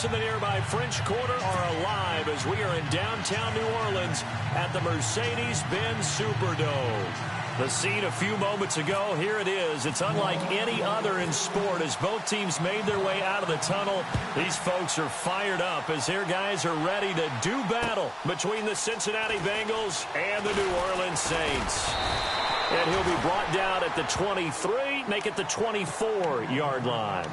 streets in the nearby French Quarter are alive as we are in downtown New Orleans at the Mercedes-Benz Superdome. The scene a few moments ago, here it is. It's unlike any other in sport as both teams made their way out of the tunnel. These folks are fired up as their guys are ready to do battle between the Cincinnati Bengals and the New Orleans Saints. And he'll be brought down at the 23, make it the 24-yard line.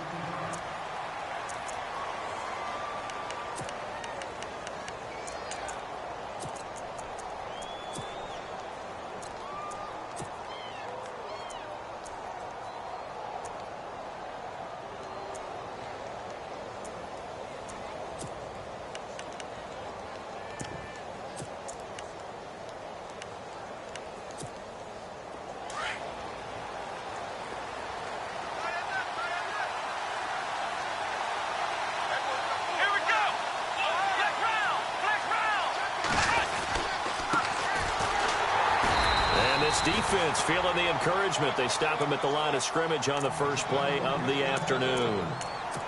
Defense feeling the encouragement. They stop him at the line of scrimmage on the first play of the afternoon.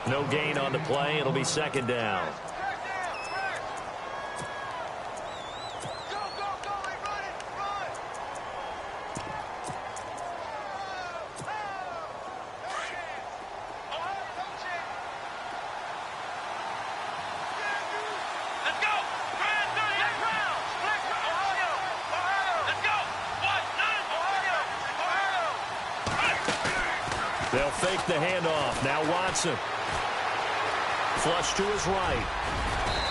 No gain on the play. It'll be second down. They'll fake the handoff. Now Watson. Flush to his right.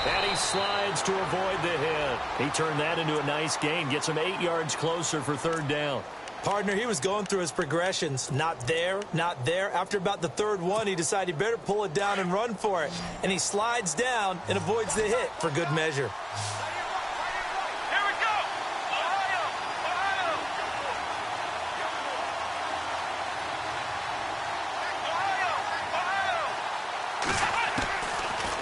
And he slides to avoid the hit. He turned that into a nice gain. Gets him 8 yards closer for third down. Partner, he was going through his progressions. Not there, not there. After about the third one, he decided he better pull it down and run for it. And he slides down and avoids the hit for good measure.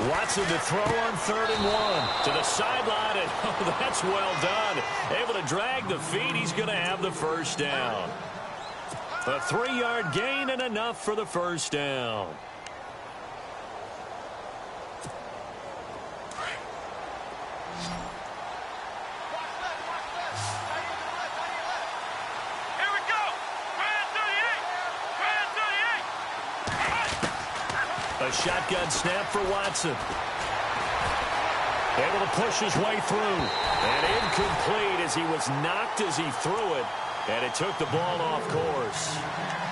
Watson to throw on 3rd and 1. To the sideline, and oh, that's well done. Able to drag the feet. He's going to have the first down. A 3-yard gain and enough for the first down. A shotgun snap for Watson. Able to push his way through. And incomplete as he was knocked as he threw it. And it took the ball off course.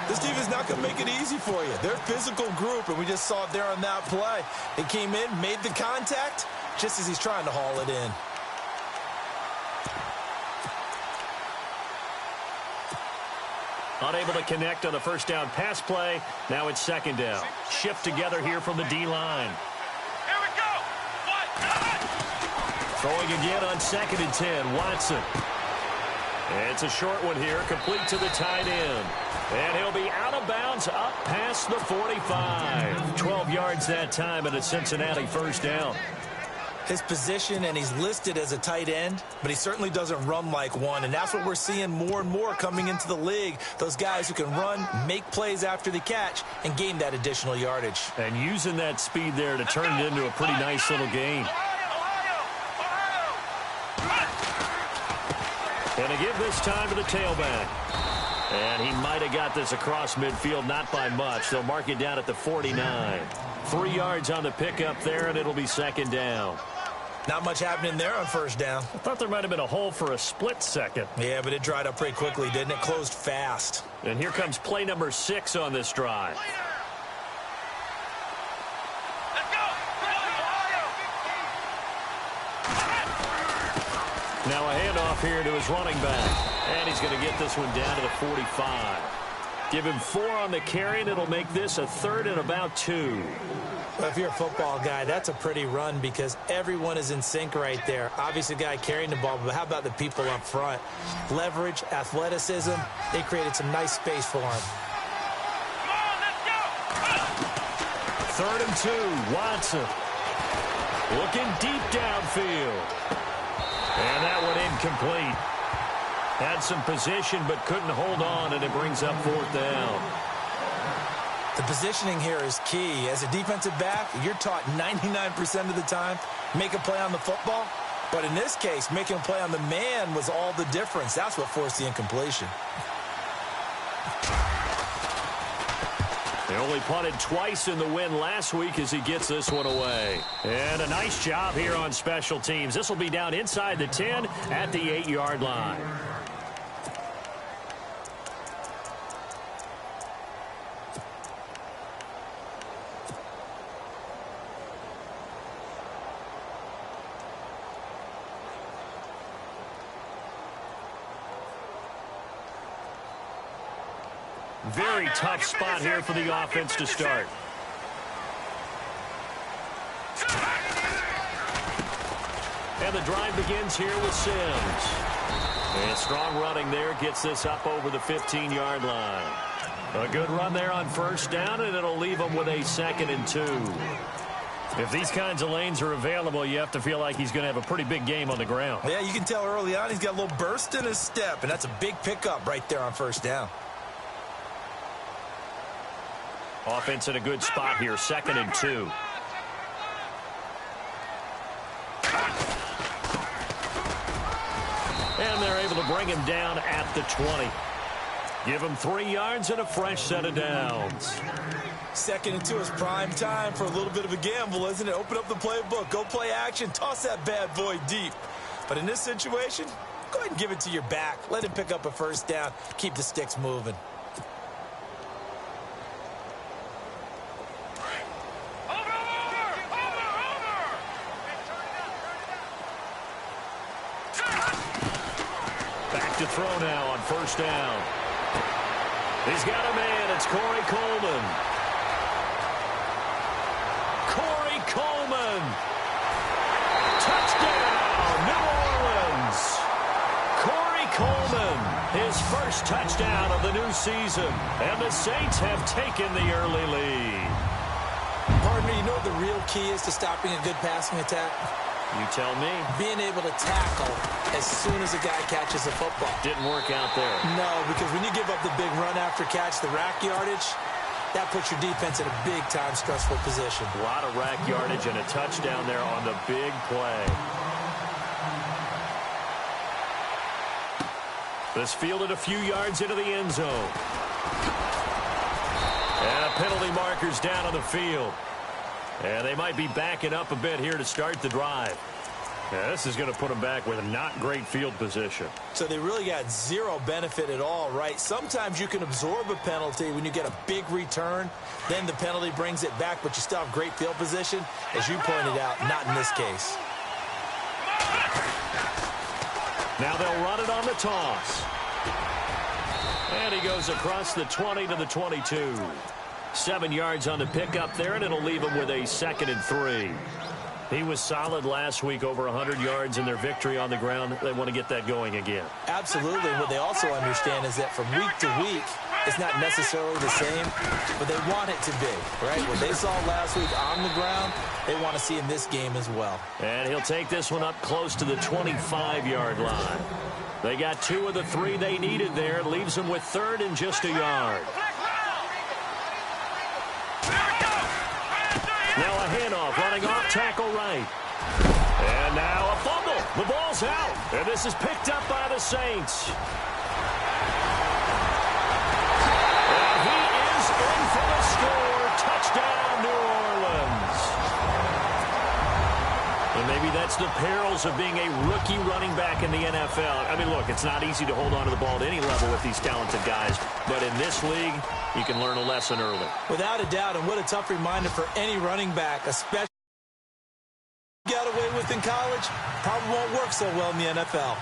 This team is not going to make it easy for you. They're a physical group, and we just saw it there on that play. It came in, made the contact, just as he's trying to haul it in. Unable to connect on the first down pass play. Now it's second down. Shift together here from the D-line. Here we go. Throwing again on 2nd and 10. Watson. It's a short one here. Complete to the tight end. And he'll be out of bounds up past the 45. 12 yards that time and a Cincinnati first down. His position, and he's listed as a tight end, but he certainly doesn't run like one, and that's what we're seeing more and more coming into the league. Those guys who can run, make plays after the catch, and gain that additional yardage. And using that speed there to turn it into a pretty nice little gain. And to give this time to the tailback. And he might have got this across midfield, not by much. They'll mark it down at the 49. 3 yards on the pickup there, and it'll be second down. Not much happening there on first down. I thought there might have been a hole for a split second. Yeah, but it dried up pretty quickly, didn't it? Closed fast. And here comes play number 6 on this drive. Now a handoff here to his running back. And he's going to get this one down to the 45. Give him 4 on the carry, and it'll make this a 3rd and about 2. Well, if you're a football guy, that's a pretty run because everyone is in sync right there. Obviously, the guy carrying the ball, but how about the people up front? Leverage, athleticism, they created some nice space for him. Come on, let's go. 3rd and 2, Watson. Looking deep downfield. And that one incomplete. Had some position but couldn't hold on, and it brings up 4th down. The positioning here is key. As a defensive back, you're taught 99% of the time, make a play on the football. But in this case, making a play on the man was all the difference. That's what forced the incompletion. They only punted twice in the win last week as he gets this one away. And a nice job here on special teams. This will be down inside the 10 at the 8-yard line. Very tough spot here for the offense to start. And the drive begins here with Sims. And strong running there gets this up over the 15-yard line. A good run there on first down, and it'll leave them with a 2nd and 2. If these kinds of lanes are available, you have to feel like he's going to have a pretty big game on the ground. Yeah, you can tell early on he's got a little burst in his step, and that's a big pickup right there on first down. Offense in a good spot here, 2nd and 2. And they're able to bring him down at the 20. Give him 3 yards and a fresh set of downs. 2nd and 2 is prime time for a little bit of a gamble, isn't it? Open up the playbook, go play action, toss that bad boy deep. But in this situation, go ahead and give it to your back. Let him pick up a first down, keep the sticks moving. To throw now on first down. He's got a man. It's Corey Coleman. Corey Coleman. Touchdown, New Orleans. Corey Coleman, his first touchdown of the new season. And the Saints have taken the early lead. Pardon me, you know what the real key is to stopping a good passing attack? You tell me. Being able to tackle as soon as a guy catches a football. Didn't work out there. No, because when you give up the big run after catch, the rack yardage, that puts your defense in a big-time stressful position. A lot of rack yardage and a touchdown there on the big play. This fielded a few yards into the end zone. And a penalty marker's down on the field. And they might be backing up a bit here to start the drive. Yeah, this is going to put them back with a not great field position. So they really got zero benefit at all, right? Sometimes you can absorb a penalty when you get a big return. Then the penalty brings it back, but you still have great field position. As you pointed out, not in this case. Now they'll run it on the toss. And he goes across the 20 to the 22. 7 yards on the pickup there, and it'll leave him with a 2nd and 3. He was solid last week, over 100 yards in their victory on the ground. They want to get that going again. Absolutely. What they also understand is that from week to week, it's not necessarily the same, but they want it to be, right? What they saw last week on the ground, they want to see in this game as well. And he'll take this one up close to the 25-yard line. They got 2 of the 3 they needed there. Leaves them with 3rd and just a yard. Now a handoff, running off tackle right. And now a fumble. The ball's out. And this is picked up by the Saints. And he is in for the score. Touchdown, New Orleans. And maybe that's the perils of being a rookie running back in the NFL. I mean, look, it's not easy to hold on to the ball at any level with these talented guys. But in this league, you can learn a lesson early. Without a doubt, and what a tough reminder for any running back, especially got away with in college, probably won't work so well in the NFL.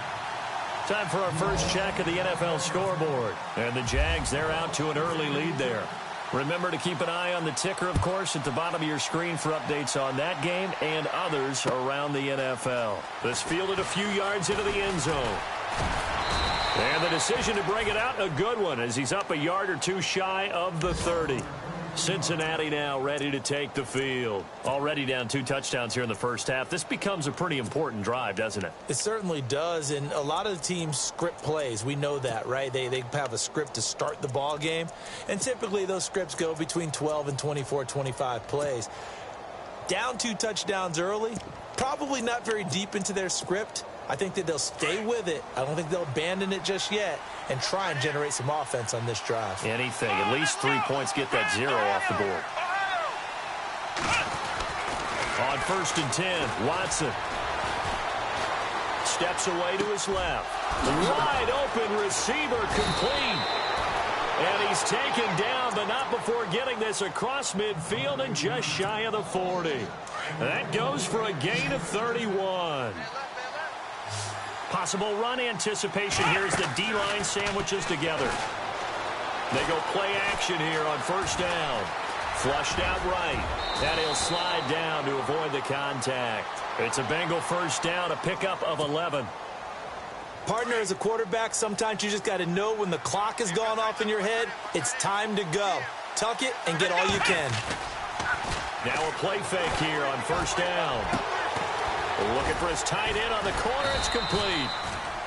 Time for our first check of the NFL scoreboard. And the Jags, they're out to an early lead there. Remember to keep an eye on the ticker, of course, at the bottom of your screen for updates on that game and others around the NFL. This fielded a few yards into the end zone. And the decision to bring it out, a good one, as he's up a yard or two shy of the 30. Cincinnati now ready to take the field. Already down 2 touchdowns here in the first half. This becomes a pretty important drive, doesn't it? It certainly does, and a lot of the teams script plays. We know that, right? They have a script to start the ball game, and typically those scripts go between 12 and 24, 25 plays. Down 2 touchdowns early, probably not very deep into their script. I think that they'll stay with it. I don't think they'll abandon it just yet and try and generate some offense on this drive. Anything. At least 3 points, get that 0 off the board. On 1st and 10, Watson steps away to his left. Wide open receiver complete. And he's taken down, but not before getting this across midfield and just shy of the 40. That goes for a gain of 31. Possible run anticipation here as the D-line sandwiches together. They go play action here on 1st down. Flushed out right. And he'll slide down to avoid the contact. It's a Bengal 1st down, a pickup of 11. Partner, as a quarterback, sometimes you just got to know when the clock has gone off in your head, it's time to go. Tuck it and get all you can. Now a play fake here on 1st down. Looking for his tight end on the corner. It's complete.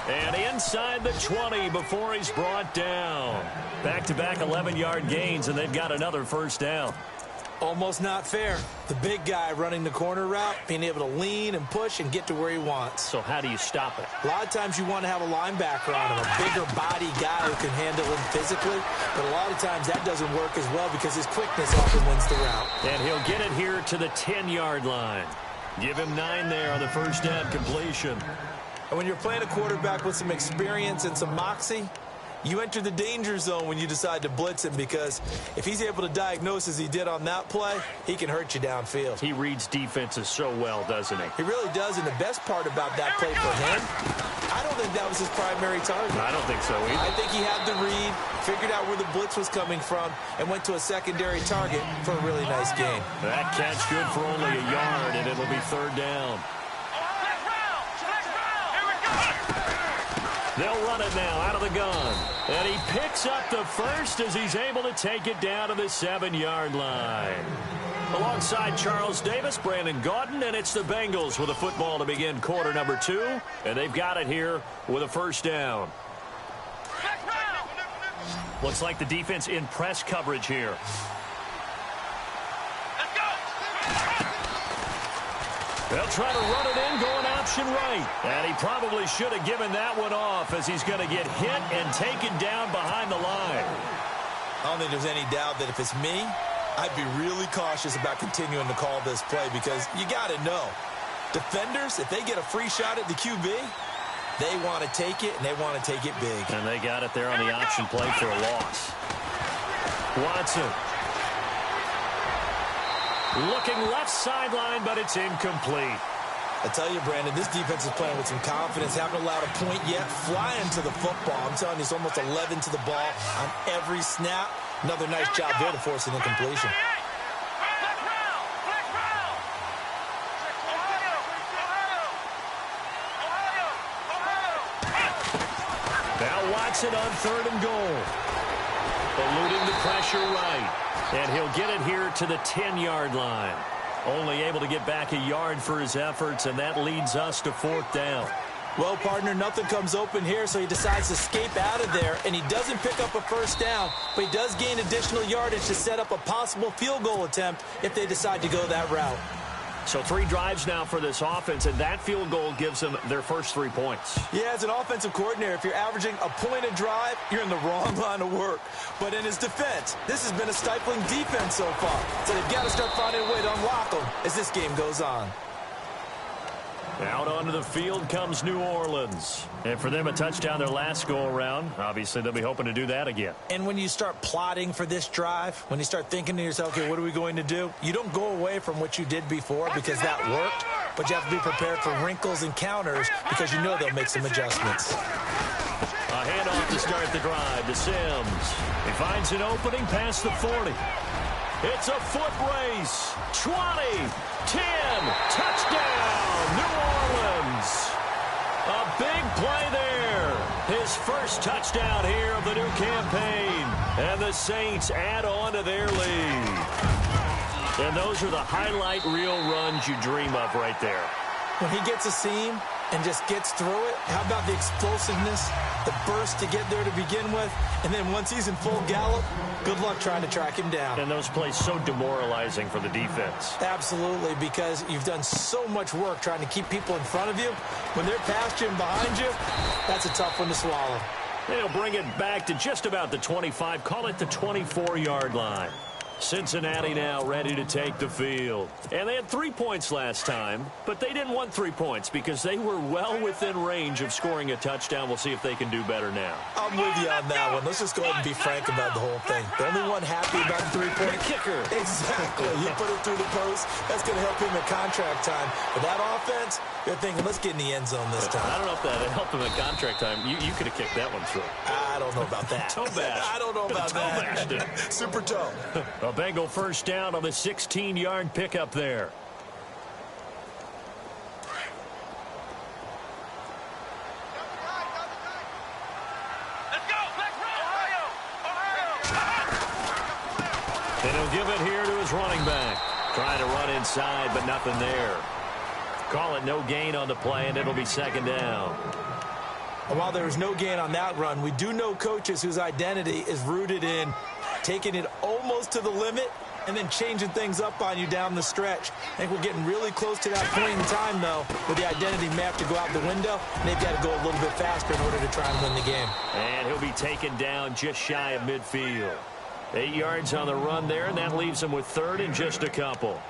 And inside the 20 before he's brought down. Back-to-back 11-yard gains, and they've got another 1st down. Almost not fair. The big guy running the corner route, being able to lean and push and get to where he wants. So how do you stop it? A lot of times you want to have a linebacker on him, a bigger body guy who can handle him physically. But a lot of times that doesn't work as well because his quickness often wins the route. And he'll get it here to the 10-yard line. Give him 9 there on the 1st down completion. And when you're playing a quarterback with some experience and some moxie, you enter the danger zone when you decide to blitz him, because if he's able to diagnose as he did on that play, he can hurt you downfield. He reads defenses so well, doesn't he? He really does, and the best part about that play for him, I don't think that was his primary target. I don't think so either. I think he had the read, figured out where the blitz was coming from, and went to a secondary target for a really nice gain. That catch good for only a yard, and it'll be 3rd down. They'll run it now out of the gun. And he picks up the 1st as he's able to take it down to the 7-yard line. Alongside Charles Davis, Brandon Gaudin, and it's the Bengals with a football to begin quarter number 2. And they've got it here with a 1st down. Looks like the defense in press coverage here. They'll try to run it in, going option right. And he probably should have given that one off as he's going to get hit and taken down behind the line. I don't think there's any doubt that if it's me, I'd be really cautious about continuing to call this play, because you got to know, defenders, if they get a free shot at the QB, they want to take it, and they want to take it big. And they got it there on the option play for a loss. Watson. Looking left sideline, but it's incomplete. I tell you, Brandon, this defense is playing with some confidence. Haven't allowed a point yet. Flying to the football. I'm telling you, it's almost 11 to the ball on every snap. Another nice job there to force an incompletion. Now Watson on 3rd and goal. Eluding the pressure right. And he'll get it here to the 10-yard line. Only able to get back a yard for his efforts, and that leads us to 4th down. Well, partner, nothing comes open here, so he decides to escape out of there, and he doesn't pick up a 1st down, but he does gain additional yardage to set up a possible field goal attempt if they decide to go that route. So 3 drives now for this offense, and that field goal gives them their first 3 points. Yeah, as an offensive coordinator, if you're averaging a point a drive, you're in the wrong line of work. But in his defense, this has been a stifling defense so far. So they've got to start finding a way to unlock them as this game goes on. Out onto the field comes New Orleans. And for them, a touchdown their last go-around. Obviously, they'll be hoping to do that again. And when you start plotting for this drive, when you start thinking to yourself, okay, what are we going to do? You don't go away from what you did before because that worked, but you have to be prepared for wrinkles and counters because you know they'll make some adjustments. A handoff to start the drive to Sims. He finds an opening past the 40. It's a foot race. 20, 10, touchdown, New Orleans. A big play there. His first touchdown here of the new campaign. And the Saints add on to their lead. And those are the highlight reel runs you dream of right there. When he gets a seam and just gets through it, how about the explosiveness, the burst to get there to begin with, and then once he's in full gallop, good luck trying to track him down. And those plays so demoralizing for the defense. Absolutely, because you've done so much work trying to keep people in front of you. When they're past you and behind you, that's a tough one to swallow. They'll bring it back to just about the 25, call it the 24-yard line. Cincinnati now ready to take the field. And they had 3 points last time, but they didn't want 3 points because they were well within range of scoring a touchdown. We'll see if they can do better now. I'm with you on that one. Let's just go ahead and be frank about the whole thing. The only one happy about the 3-point kicker. Exactly. You put it through the post. That's going to help him at contract time. But that offense, they're thinking, let's get in the end zone this time. I don't know if that helped him at contract time. You could have kicked that one through. I don't know about that. Toe bash. I don't know about that. Super toe. A Bengal first down on the 16-yard pickup there. Let's go. Let's roll. Ohio. And he'll give it here to his running back. Trying to run inside, but nothing there. Call it no gain on the play, and it'll be second down. And while there was no gain on that run, we do know coaches whose identity is rooted in taking it almost to the limit and then changing things up on you down the stretch. I think we're getting really close to that point in time, though, where the identity may have to go out the window, and they've got to go a little bit faster in order to try and win the game. And he'll be taken down just shy of midfield. 8 yards on the run there, and that leaves him with third and just a couple.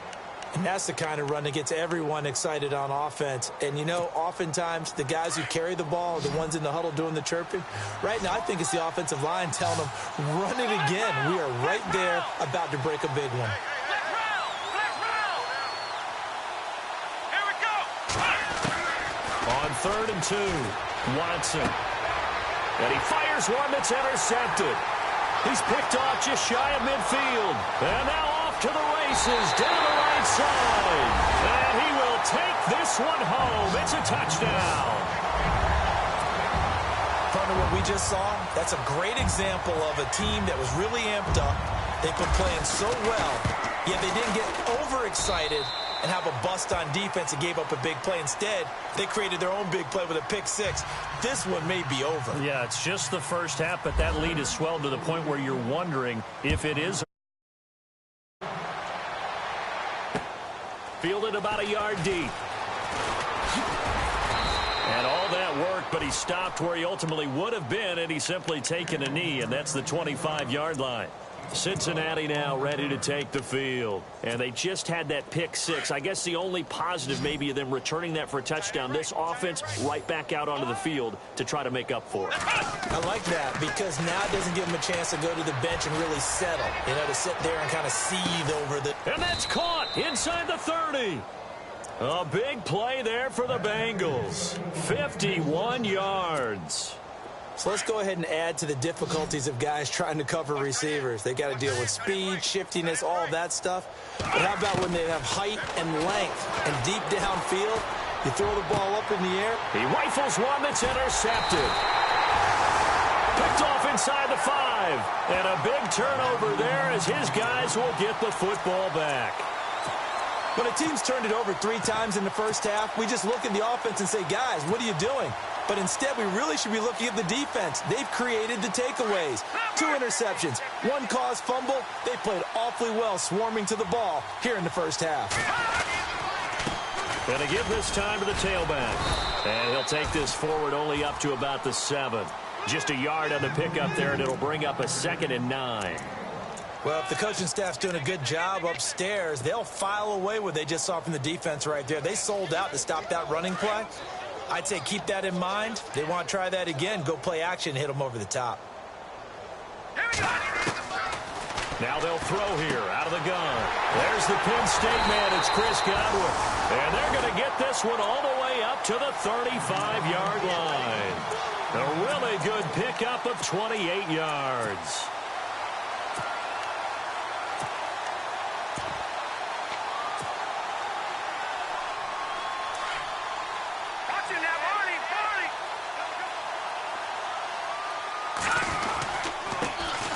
And that's the kind of run that gets everyone excited on offense. And, you know, oftentimes the guys who carry the ball are the ones in the huddle doing the chirping. Right now, I think it's the offensive line telling them, run it again. We are right there about to break a big one. Let's roll. Let's roll. Here we go. On 3rd and 2, Watson. And he fires one that's intercepted. He's picked off just shy of midfield. And now off to the races down the right side. And he will take this one home. It's a touchdown. From what we just saw, that's a great example of a team that was really amped up. They've been playing so well, yet they didn't get overexcited and have a bust on defense and gave up a big play. Instead, they created their own big play with a pick six. This one may be over. Yeah, it's just the first half, but that lead has swelled to the point where you're wondering if it is. Fielded about a yard deep. And all that work, but he stopped where he ultimately would have been, and he's simply taken a knee, and that's the 25-yard line. Cincinnati now ready to take the field. And they just had that pick six. I guess the only positive maybe of them returning that for a touchdown. This offense right back out onto the field to try to make up for it. I like that because now it doesn't give them a chance to go to the bench and really settle. You know, to sit there and kind of seethe over the... And that's caught inside the 30. A big play there for the Bengals. 51 yards. So let's go ahead and add to the difficulties of guys trying to cover receivers. They got to deal with speed, shiftiness, all of that stuff. But how about when they have height and length and deep downfield? You throw the ball up in the air. He rifles one that's intercepted. Picked off inside the 5. And a big turnover there as his guys will get the football back. When a team's turned it over 3 times in the first half, we just look at the offense and say, guys, what are you doing? But instead, we really should be looking at the defense. They've created the takeaways. 2 interceptions, 1 caused fumble. They played awfully well swarming to the ball here in the first half. Going to give this time to the tailback. And he'll take this forward only up to about the 7. Just a yard on the pickup there, and it'll bring up a 2nd and 9. Well, if the coaching staff's doing a good job upstairs, they'll file away what they just saw from the defense right there. They sold out to stop that running play. I'd say keep that in mind. They want to try that again. Go play action and hit them over the top. Now they'll throw here out of the gun. There's the Penn State man. It's Chris Godwin. And they're going to get this one all the way up to the 35-yard line. A really good pickup of 28 yards.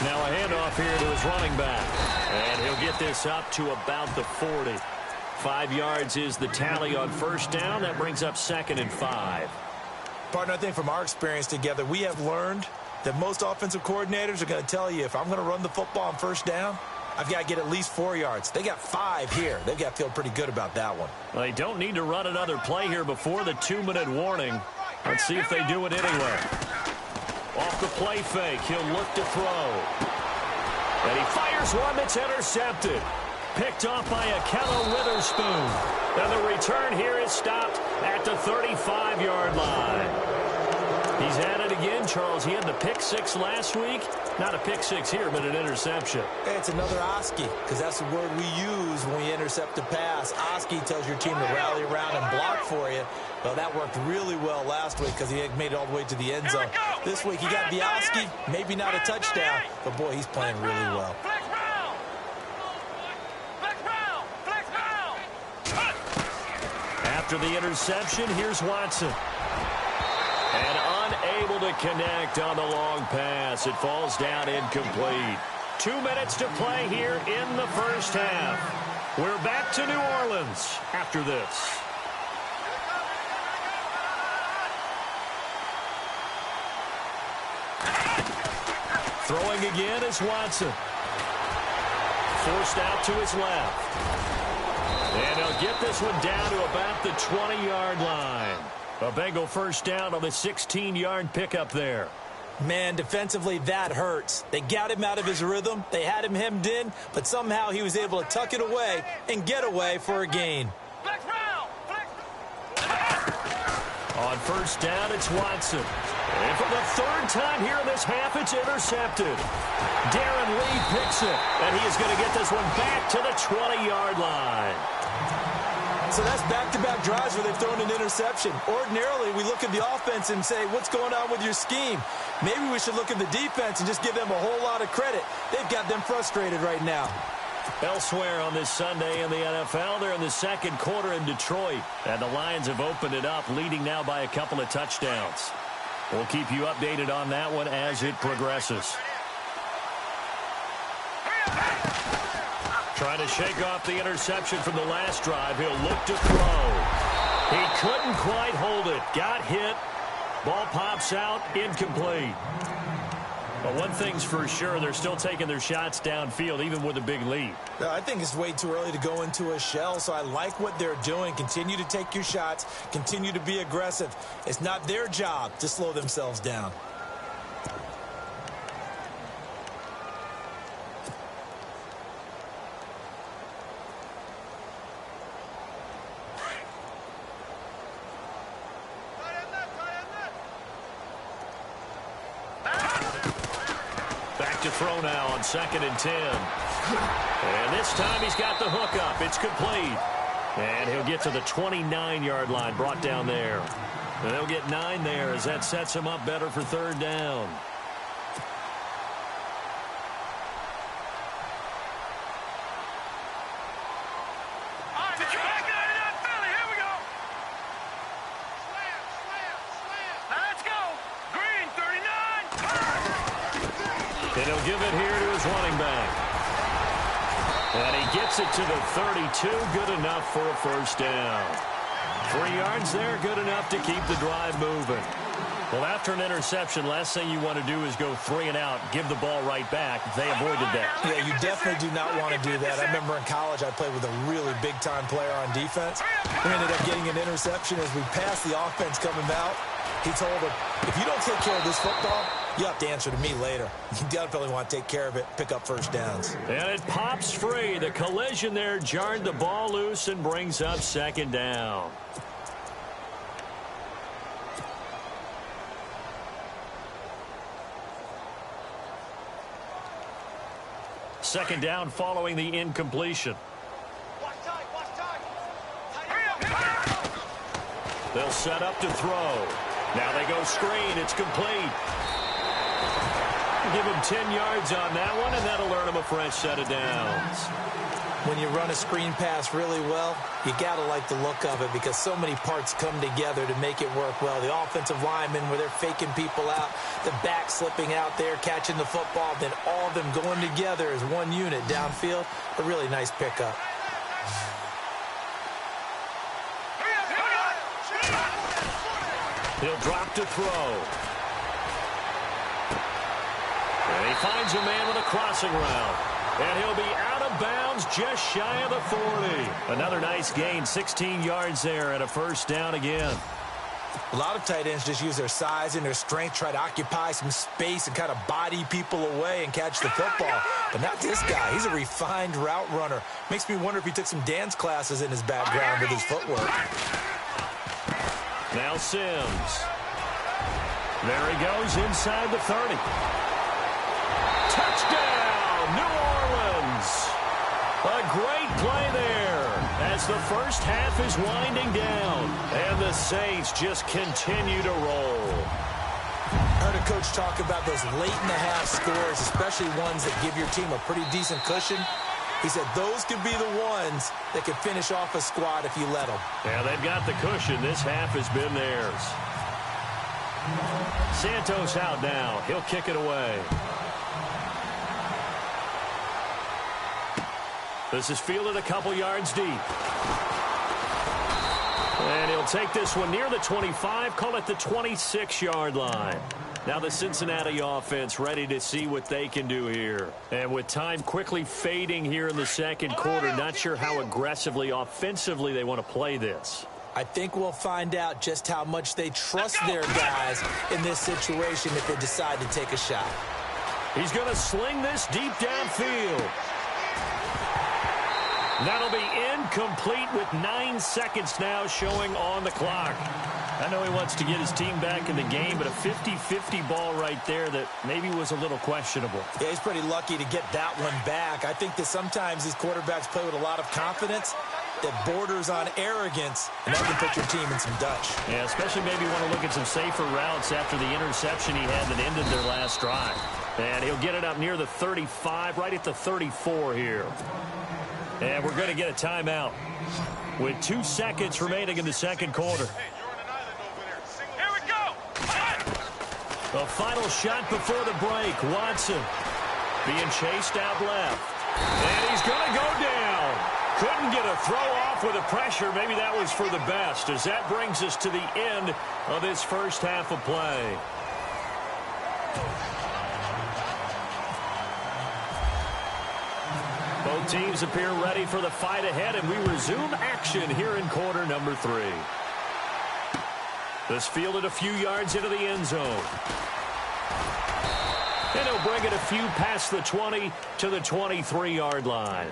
Now a handoff here to his running back. And he'll get this up to about the 40. 5 yards is the tally on first down. That brings up 2nd and 5. Partner, I think from our experience together, we have learned that most offensive coordinators are going to tell you, if I'm going to run the football on first down, I've got to get at least 4 yards. They got 5 here. They've got to feel pretty good about that one. Well, they don't need to run another play here before the 2-minute warning. Let's see if they do it anyway. Off the play fake, he'll look to throw. And he fires one that's intercepted. Picked off by Akello Witherspoon. And the return here is stopped at the 35-yard line. He's at it again, Charles. He had the pick 6 last week. Not a pick 6 here, but an interception. Hey, it's another Oski, because that's the word we use when we intercept a pass. Oski tells your team to rally around and block for you. Well, that worked really well last week because he had made it all the way to the end zone. This week he got the Oski, maybe not a touchdown, but boy, he's playing really well. After the interception, here's Watson. And unable to connect on the long pass. It falls down incomplete. 2 minutes to play here in the first half. We're back to New Orleans after this. Throwing again is Watson. Forced out to his left. And he'll get this one down to about the 20-yard line. A Bengal first down on the 16-yard pickup there. Man, defensively, that hurts. They got him out of his rhythm. They had him hemmed in, but somehow he was able to tuck it away and get away for a gain. On first down, it's Watson. And for the 3rd time here in this half, it's intercepted. Darren Lee picks it, and he is going to get this one back to the 20-yard line. So that's back-to-back drives where they've thrown an interception. Ordinarily, we look at the offense and say, what's going on with your scheme? Maybe we should look at the defense and just give them a whole lot of credit. They've got them frustrated right now. Elsewhere on this Sunday in the NFL, they're in the 2nd quarter in Detroit. And the Lions have opened it up, leading now by a couple of touchdowns. We'll keep you updated on that one as it progresses. Trying to shake off the interception from the last drive. He'll look to throw. He couldn't quite hold it. Got hit. Ball pops out. Incomplete. But one thing's for sure, they're still taking their shots downfield, even with a big lead. I think it's way too early to go into a shell, so I like what they're doing. Continue to take your shots. Continue to be aggressive. It's not their job to slow themselves down. To throw now on 2nd and 10. And this time he's got the hook up. It's complete. And he'll get to the 29-yard line, brought down there. And they'll get 9 there as that sets him up better for 3rd down. And he'll give it here to his running back. And he gets it to the 32. Good enough for a first down. 3 yards there, good enough to keep the drive moving. Well, after an interception, last thing you want to do is go 3 and out, give the ball right back. They avoided that. Yeah, you definitely do not want to do that. I remember in college I played with a really big-time player on defense. We ended up getting an interception as we passed the offense coming out. He told him, if you don't take care of this football, you have to answer to me later. You definitely want to take care of it, pick up first downs. And it pops free. The collision there jarred the ball loose and brings up 2nd down. Second down following the incompletion. They'll set up to throw. Now they go screen. It's complete. Give him 10 yards on that one, and that'll earn him a fresh set of downs. When you run a screen pass really well, you got to like the look of it because so many parts come together to make it work well. The offensive linemen where they're faking people out, the back slipping out there, catching the football, then all of them going together as one unit downfield. A really nice pickup. He'll drop to throw. And he finds a man with a crossing route. And he'll be out of bounds just shy of the 40. Another nice gain, 16 yards there and a first down again. A lot of tight ends just use their size and their strength, try to occupy some space and kind of body people away and catch the football. But not this guy. He's a refined route runner. Makes me wonder if he took some dance classes in his background with his footwork. Now Sims. There he goes inside the 30. Touchdown, New Orleans. A great play there as the first half is winding down. And the Saints just continue to roll. I heard a coach talk about those late-in-the-half scores, especially ones that give your team a pretty decent cushion. He said those could be the ones that could finish off a squad if you let them. Yeah, they've got the cushion. This half has been theirs. Santos out now. He'll kick it away. This is fielded a couple yards deep. And he'll take this one near the 25, call it the 26-yard line. Now the Cincinnati offense ready to see what they can do here. And with time quickly fading here in the second quarter, not sure how aggressively, offensively they want to play this. I think we'll find out just how much they trust their guys in this situation if they decide to take a shot. He's going to sling this deep downfield. That'll be incomplete with 9 seconds now showing on the clock. I know he wants to get his team back in the game, but a 50-50 ball right there that maybe was a little questionable. Yeah, he's pretty lucky to get that one back. I think that sometimes these quarterbacks play with a lot of confidence that borders on arrogance, and that can put your team in some Dutch. Yeah, especially maybe want to look at some safer routes after the interception he had that ended their last drive. And he'll get it up near the 35, right at the 34 here. And we're going to get a timeout with 2 seconds remaining in the second quarter. Here we go. The final shot before the break. Watson being chased out left. And he's going to go down. Couldn't get a throw off with the pressure. Maybe that was for the best, as that brings us to the end of this first half of play. Both teams appear ready for the fight ahead, and we resume action here in quarter number 3. This fielded a few yards into the end zone. And he'll bring it a few past the 20 to the 23-yard line.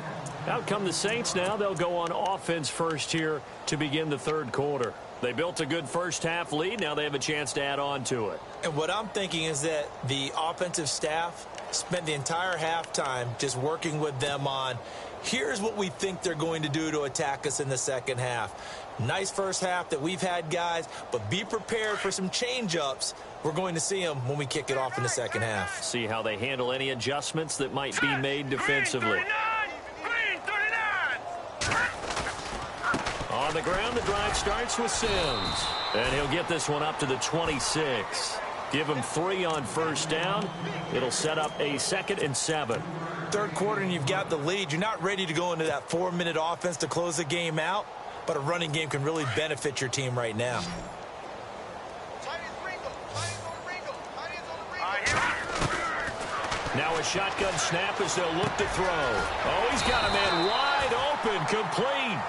Out come the Saints now. They'll go on offense first here to begin the third quarter. They built a good first half lead. Now they have a chance to add on to it. And what I'm thinking is that the offensive staff spent the entire halftime just working with them on, here's what we think they're going to do to attack us in the second half. Nice first half that we've had, guys, but be prepared for some change-ups. We're going to see them when we kick it off in the second half. See how they handle any adjustments that might be made defensively. Green 39. On the ground, the drive starts with Sims. And he'll get this one up to the 26. Give him 3 on first down. It'll set up a 2nd and 7. Third quarter and you've got the lead. You're not ready to go into that 4-minute offense to close the game out, but a running game can really benefit your team right now. Now a shotgun snap as they'll look to throw. Oh, he's got a man wide open, complete.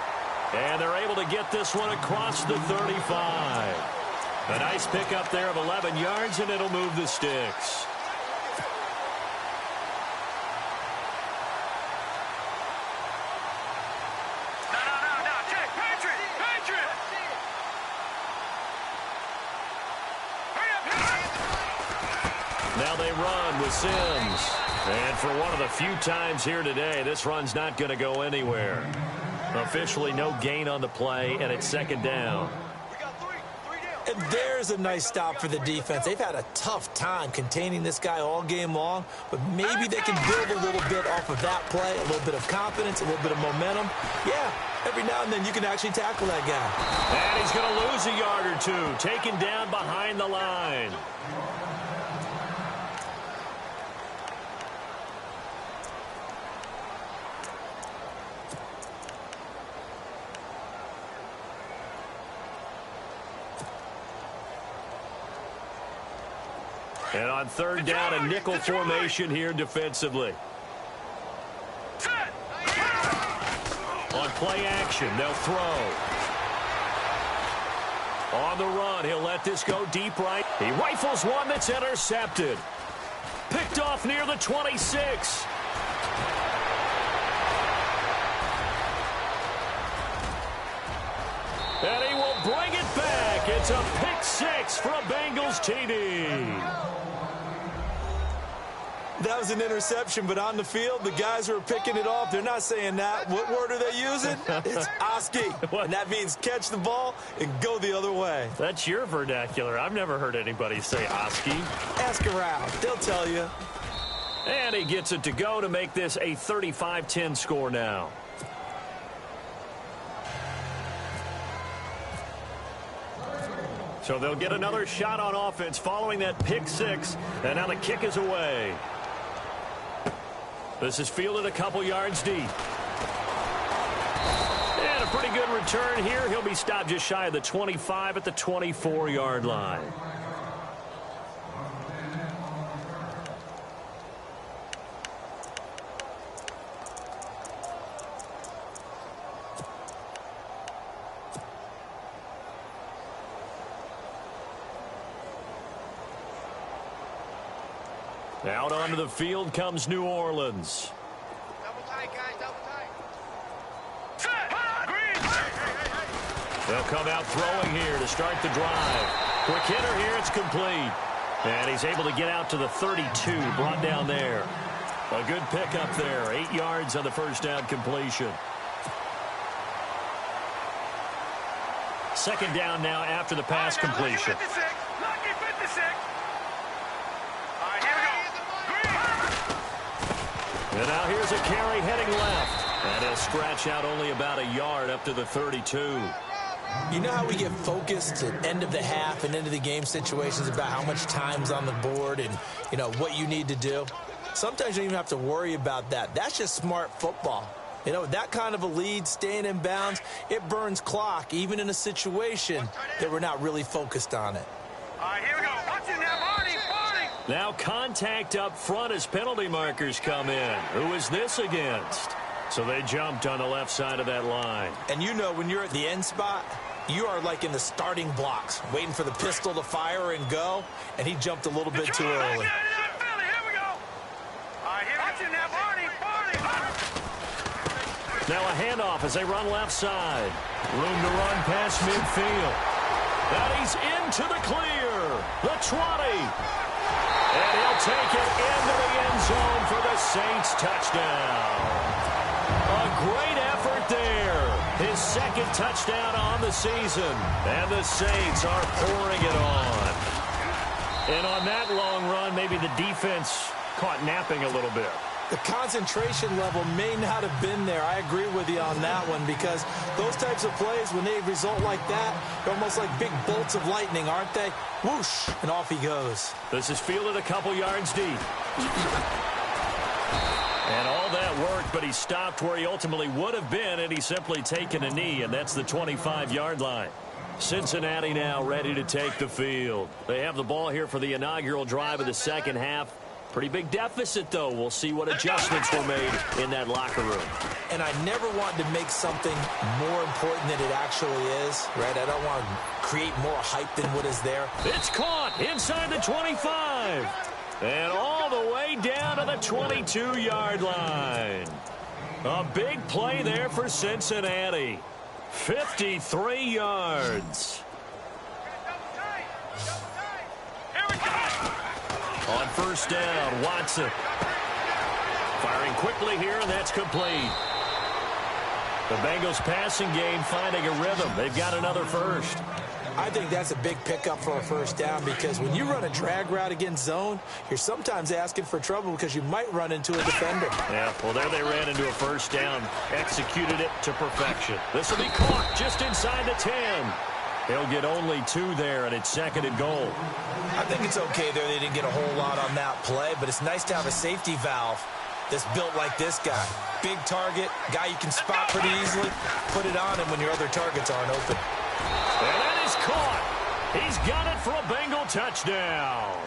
And they're able to get this one across the 35. A nice pickup there of 11 yards, and it'll move the sticks. No, Jake, Patriot. Now they run with Sims. And for one of the few times here today, this run's not going to go anywhere. Officially no gain on the play, and it's 2nd down. We got 3 down. And there's a nice stop for the defense. They've had a tough time containing this guy all game long, but maybe they can build a little bit off of that play, a little bit of confidence, a little bit of momentum. Yeah, every now and then you can actually tackle that guy. And he's going to lose a yard or two, taken down behind the line. And on third down, a nickel formation here defensively. On play action, they'll throw. On the run, he'll let this go deep right. He rifles one that's intercepted. Picked off near the 26. And he will bring it back. It's a pick six for a Bengals TD. That was an interception, but on the field, the guys who are picking it off, they're not saying that. What word are they using? It's Oski. And that means catch the ball and go the other way. That's your vernacular. I've never heard anybody say Oski. Ask around. They'll tell you. And he gets it to go to make this a 35-10 score now. So they'll get another shot on offense following that pick six. And now the kick is away. This is fielded a couple yards deep. And a pretty good return here. He'll be stopped just shy of the 25 at the 24-yard line. Out onto the field comes New Orleans. Double tight, guys, double tight. They'll come out throwing here to start the drive. Quick hitter here, it's complete. And he's able to get out to the 32, brought down there. A good pickup there, 8 yards on the first down completion. Second down now after the pass completion. Lucky 56. And now here's a carry heading left. And he'll scratch out only about a yard up to the 32. You know how we get focused at end of the half and end of the game situations about how much time's on the board and, you know, what you need to do? Sometimes you don't even have to worry about that. That's just smart football. You know, that kind of a lead, staying in bounds, it burns clock, even in a situation that we're not really focused on it. All right, here we go. Watch it now, Barney. Now contact up front as penalty markers come in. Who is this against? So they jumped on the left side of that line. And you know, when you're at the end spot, you are like in the starting blocks, waiting for the pistol to fire and go, and he jumped a little bit too early. Here we go. All right, here we go. Now, Barney. Now a handoff as they run left side. Room to run past midfield. And he's into the clear. The 20. And he'll take it into the end zone for the Saints touchdown. A great effort there. His second touchdown on the season. And the Saints are pouring it on. And on that long run, maybe the defense caught napping a little bit. The concentration level may not have been there. I agree with you on that one because those types of plays, when they result like that, they're almost like big bolts of lightning, aren't they? Whoosh, and off he goes. This is fielded a couple yards deep. And all that worked, but he stopped where he ultimately would have been, and he's simply taken a knee, and that's the 25-yard line. Cincinnati now ready to take the field. They have the ball here for the inaugural drive of the second half. Pretty big deficit, though. We'll see what adjustments were made in that locker room. And I never want to make something more important than it actually is, right? I don't want to create more hype than what is there. It's caught inside the 25. And all the way down to the 22-yard line. A big play there for Cincinnati. 53 yards. On first down, Watson. Firing quickly here, and that's complete. The Bengals passing game finding a rhythm. They've got another first. I think that's a big pickup for a first down because when you run a drag route against zone, you're sometimes asking for trouble because you might run into a defender. Yeah, well, there they ran into a first down. Executed it to perfection. This will be caught just inside the 10. He'll get only 2 there, and it's 2nd and goal. I think it's okay there. They didn't get a whole lot on that play, but it's nice to have a safety valve that's built like this guy. Big target, guy you can spot pretty easily. Put it on him when your other targets aren't open. And that is caught. He's got it for a Bengal touchdown.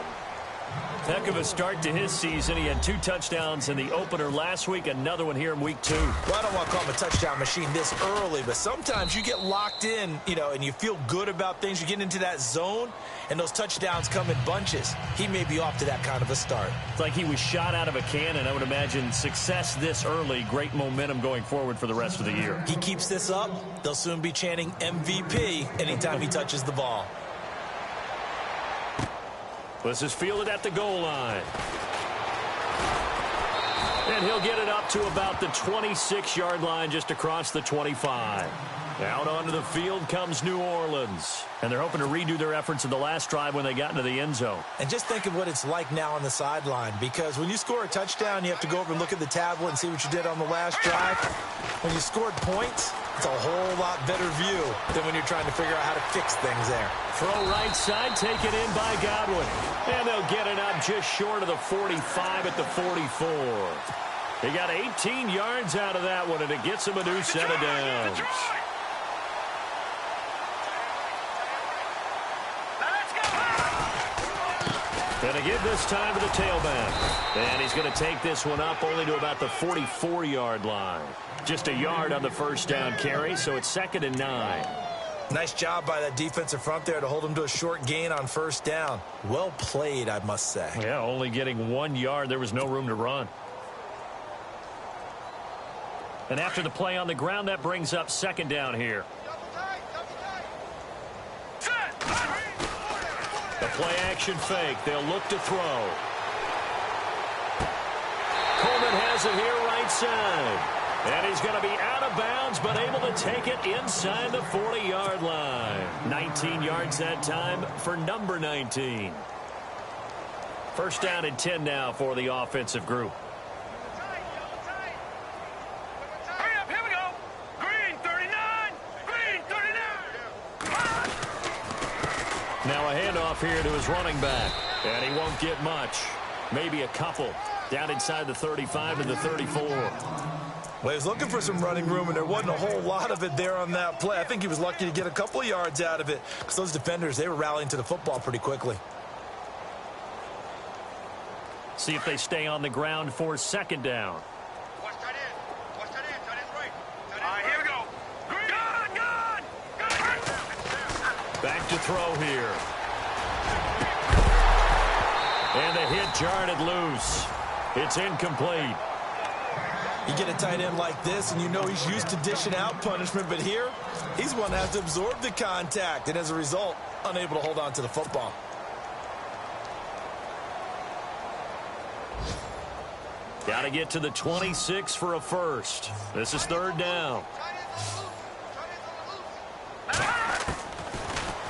Heck of a start to his season. He had 2 touchdowns in the opener last week, another one here in week 2. Well, I don't want to call him a touchdown machine this early, but sometimes you get locked in, and you feel good about things. You get into that zone, and those touchdowns come in bunches. He may be off to that kind of a start. It's like he was shot out of a cannon. I would imagine success this early, great momentum going forward for the rest of the year. He keeps this up, they'll soon be chanting MVP anytime he touches the ball. This is fielded at the goal line. And he'll get it up to about the 26-yard line, just across the 25. Out onto the field comes New Orleans. And they're hoping to redo their efforts in the last drive when they got into the end zone. And just think of what it's like now on the sideline, because when you score a touchdown, you have to go over and look at the tablet and see what you did on the last drive. When you scored points, it's a whole lot better view than when you're trying to figure out how to fix things there. Throw right side, taken in by Godwin. And they'll get it up just short of the 45 at the 44. They got 18 yards out of that one, and it gets them a new set of downs. And again this time to the tailback. And he's going to take this one up only to about the 44-yard line. Just a yard on the first down carry, so it's 2nd and 9. Nice job by that defensive front there to hold him to a short gain on first down. Well played, I must say. Yeah, only getting 1 yard. There was no room to run. And after the play on the ground, that brings up 2nd down here. The play action fake. They'll look to throw. Coleman has it here right side. And he's going to be out of bounds, but able to take it inside the 40-yard line. 19 yards that time for number 19. First down and 10 now for the offensive group. Hurry up, here we go. Green 39. Green 39. Now a handoff here to his running back. And he won't get much. Maybe a couple. Down inside the 35 to the 34. Well, he was looking for some running room, and there wasn't a whole lot of it there on that play. I think he was lucky to get a couple of yards out of it because those defenders, they were rallying to the football pretty quickly. See if they stay on the ground for 2nd down. Watch tight end. Watch tight end. Tight end's right. All right, here we go. Good. Back to throw here. And the hit jarred it loose. It's incomplete. You get a tight end like this, and you know he's used to dishing out punishment, but here, he's one that has to absorb the contact, and as a result, unable to hold on to the football. Got to get to the 26 for a first. This is 3rd down.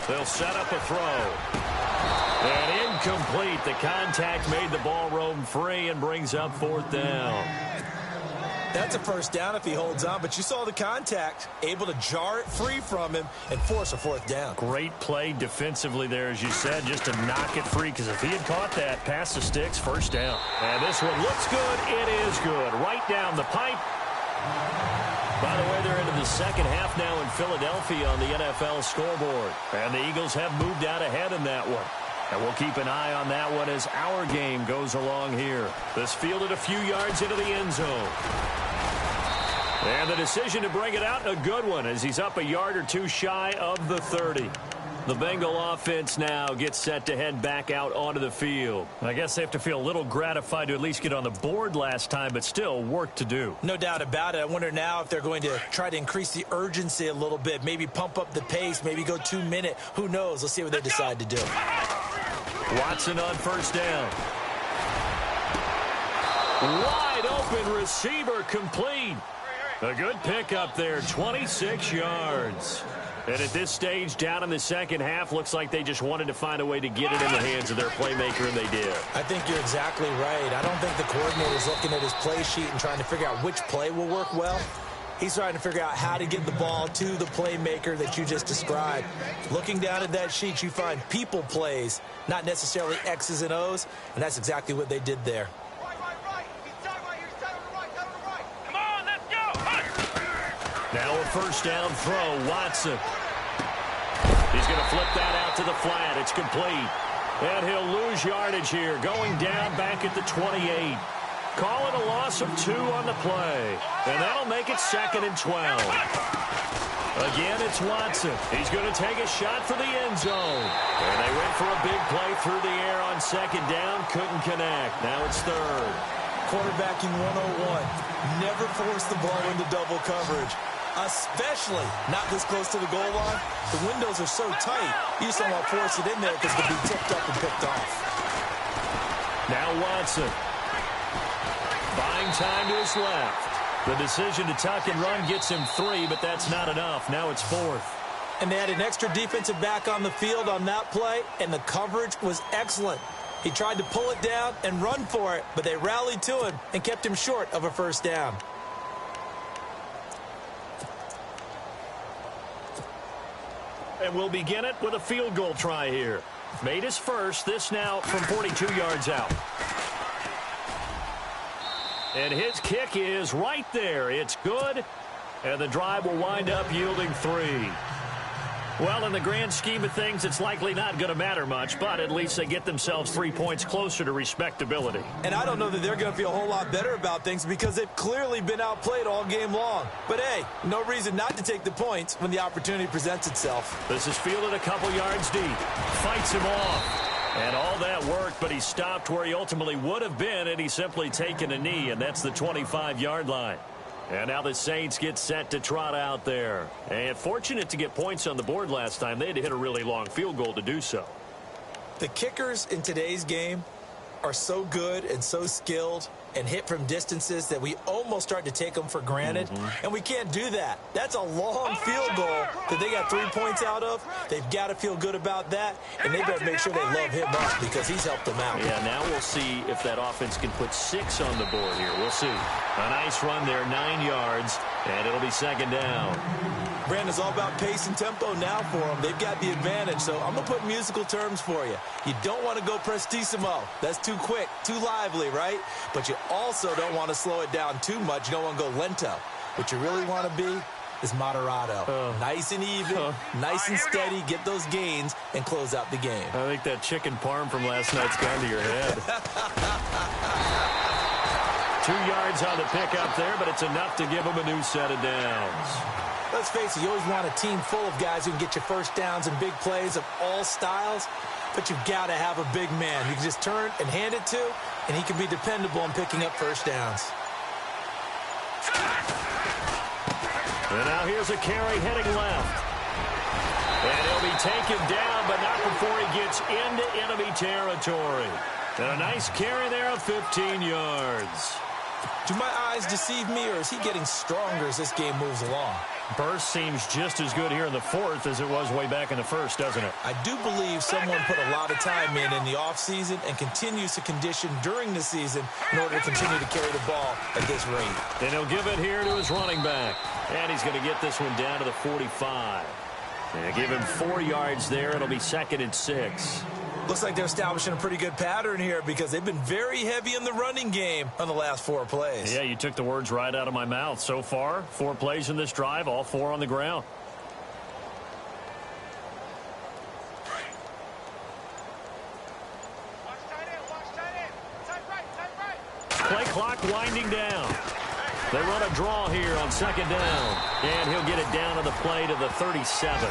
They'll set up a throw. And incomplete. The contact made the ball roam free and brings up 4th down. That's a first down if he holds on, but you saw the contact, able to jar it free from him and force a 4th down. Great play defensively there, as you said, just to knock it free, because if he had caught that, past the sticks, 1st down. And this one looks good. It is good. Right down the pipe. By the way, they're into the 2nd half now in Philadelphia on the NFL scoreboard. And the Eagles have moved out ahead in that one. And we'll keep an eye on that one as our game goes along here. This fielded a few yards into the end zone. And the decision to bring it out, a good one, as he's up a yard or two shy of the 30. The Bengal offense now gets set to head back out onto the field. I guess they have to feel a little gratified to at least get on the board last time, but still work to do. No doubt about it. I wonder now if they're going to try to increase the urgency a little bit, maybe pump up the pace, maybe go 2 minute. Who knows? Let's see what they decide to do. Watson on first down. Wide open receiver complete. A good pickup there, 26 yards. And at this stage, down in the second half, looks like they just wanted to find a way to get it in the hands of their playmaker, and they did. I think you're exactly right. I don't think the coordinator's looking at his play sheet and trying to figure out which play will work well. He's trying to figure out how to get the ball to the playmaker that you just described. Looking down at that sheet, you find people plays, not necessarily X's and O's, and that's exactly what they did there. Now a first down throw, Watson. He's going to flip that out to the flat. It's complete. And he'll lose yardage here, going down back at the 28. Call it a loss of 2 on the play. And that'll make it 2nd and 12. Again, it's Watson. He's going to take a shot for the end zone. And they went for a big play through the air on 2nd down. Couldn't connect. Now it's 3rd. Quarterbacking 101. Never force the ball into double coverage. Especially not this close to the goal line. The windows are so tight, you just don't want to force it in there because it could be tipped up and picked off. Now Watson. Buying time to his left. The decision to tuck and run gets him 3, but that's not enough. Now it's 4th. And they had an extra defensive back on the field on that play, and the coverage was excellent. He tried to pull it down and run for it, but they rallied to him and kept him short of a first down. And we'll begin it with a field goal try here. Made his first, this now from 42 yards out. And his kick is right there. It's good. And the drive will wind up yielding 3. Well, in the grand scheme of things, it's likely not going to matter much, but at least they get themselves 3 points closer to respectability. And I don't know that they're going to feel a whole lot better about things because they've clearly been outplayed all game long. But, hey, no reason not to take the points when the opportunity presents itself. This is fielded a couple yards deep. Fights him off. And all that worked, but he stopped where he ultimately would have been, and he's simply taken a knee, and that's the 25-yard line. And now the Saints get set to trot out there. And fortunate to get points on the board last time. They had to hit a really long field goal to do so. The kickers in today's game are so good and so skilled and hit from distances that we almost start to take them for granted. And we can't do that. That's a long field goal that they got 3 points out of. They've got to feel good about that, and they better make sure they love him up because he's helped them out. Yeah, now we'll see if that offense can put 6 on the board here. We'll see. A nice run there, 9 yards, and it'll be 2nd down. Brandon's all about pace and tempo now for them. They've got the advantage, so I'm going to put musical terms for you. You don't want to go prestissimo. That's too quick, too lively, right? But you also don't want to slow it down too much. You don't want to go lento. What you really want to be is moderato. Nice and even, nice and steady, get those gains, and close out the game. I think that chicken parm from last night's gone to your head. 2 yards on the pickup there, but it's enough to give them a new set of downs. Let's face it, you always want a team full of guys who can get you first downs and big plays of all styles, but you've got to have a big man you can just turn and hand it to, and he can be dependable in picking up first downs. And now here's a carry heading left. And he'll be taken down, but not before he gets into enemy territory. And a nice carry there of 15 yards. Do my eyes deceive me, or is he getting stronger as this game moves along? Burst seems just as good here in the 4th as it was way back in the 1st, doesn't it? I do believe someone put a lot of time in the offseason and continues to condition during the season in order to continue to carry the ball at this rate. And he'll give it here to his running back. And he's going to get this one down to the 45. And give him 4 yards there. It'll be 2nd and 6. Looks like they're establishing a pretty good pattern here because they've been very heavy in the running game on the last 4 plays. Yeah, you took the words right out of my mouth. So far, 4 plays in this drive, all 4 on the ground. Play clock winding down. They run a draw here on 2nd down. And he'll get it down to the play to the 37.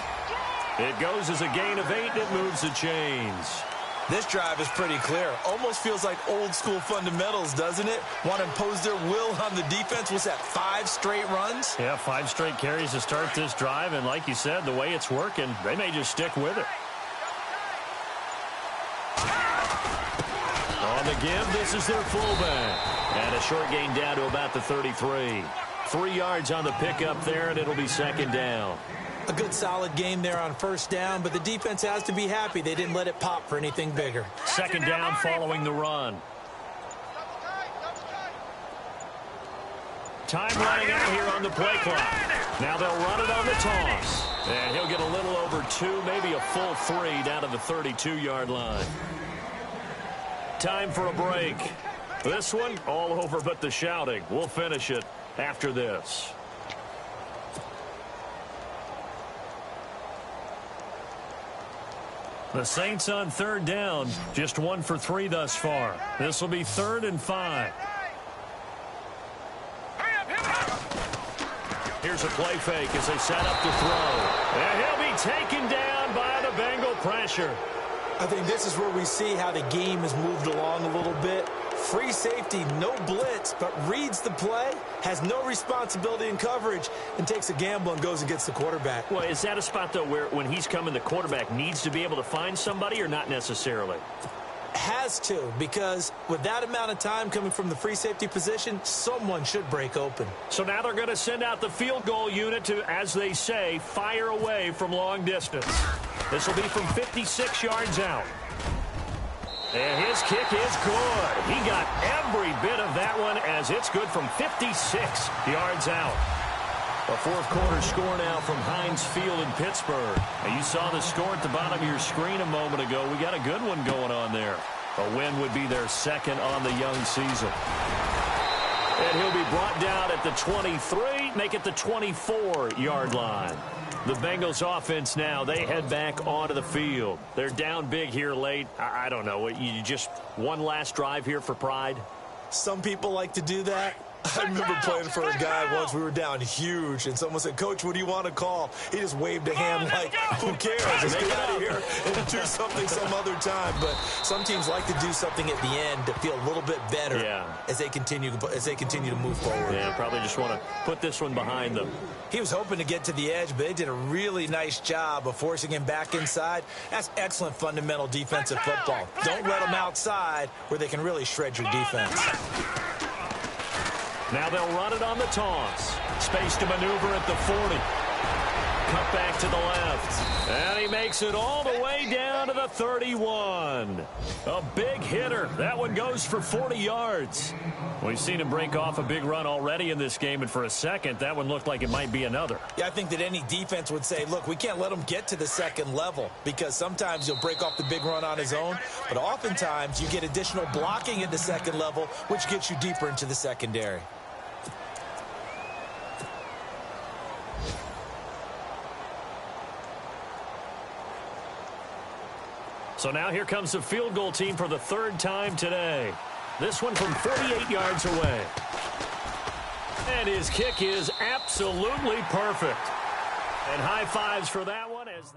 It goes as a gain of 8, and it moves the chains. This drive is pretty clear. Almost feels like old school fundamentals, doesn't it? Want to impose their will on the defense. What's that, 5 straight runs? Yeah, 5 straight carries to start this drive. And like you said, the way it's working, they may just stick with it. On the give, this is their fullback. And a short gain down to about the 33. 3 yards on the pickup there, and it'll be 2nd down. A good solid game there on first down, but the defense has to be happy they didn't let it pop for anything bigger. Second down following the run. Time running out here on the play clock. Now they'll run it on the toss. And he'll get a little over 2, maybe a full 3 down to the 32-yard line. Time for a break. This one all over but the shouting. We'll finish it after this. The Saints on third down, just 1 for 3 thus far. This will be 3rd and 5. Here's a play fake as they set up to throw. And he'll be taken down by the Bengal pressure. I think this is where we see how the game has moved along a little bit. Free safety, no blitz, but reads the play, has no responsibility in coverage, and takes a gamble and goes and gets the quarterback. Well, is that a spot, though, where when he's coming, the quarterback needs to be able to find somebody or not necessarily? Has to, because with that amount of time coming from the free safety position, someone should break open. So now they're going to send out the field goal unit to, as they say, fire away from long distance. This will be from 56 yards out. And his kick is good. He got every bit of that one as it's good from 56 yards out. A fourth quarter score now from Heinz Field in Pittsburgh. And you saw the score at the bottom of your screen a moment ago. We got a good one going on there. A win would be their second on the young season. And he'll be brought down at the 23, make it the 24-yard line. The Bengals offense now, they head back onto the field. They're down big here late. I don't know. You just one last drive here for pride? Some people like to do that. I remember playing for a guy once. We were down huge, and someone said, "Coach, what do you want to call?" He just waved a hand like, who cares? Let's get out of here and do something some other time. But some teams like to do something at the end to feel a little bit better as they continue to move forward. Yeah, probably just want to put this one behind them. He was hoping to get to the edge, but they did a really nice job of forcing him back inside. That's excellent fundamental defensive football. Don't let them outside where they can really shred your defense. Now they'll run it on the toss. Space to maneuver at the 40. Cut back to the left. And he makes it all the way down to the 31. A big hitter. That one goes for 40 yards. We've seen him break off a big run already in this game, and for a second, that one looked like it might be another. Yeah, I think that any defense would say, look, we can't let him get to the second level, because sometimes he'll break off the big run on his own, but oftentimes you get additional blocking at the second level, which gets you deeper into the secondary. So now here comes the field goal team for the 3rd time today. This one from 48 yards away. And his kick is absolutely perfect. And high fives for that one as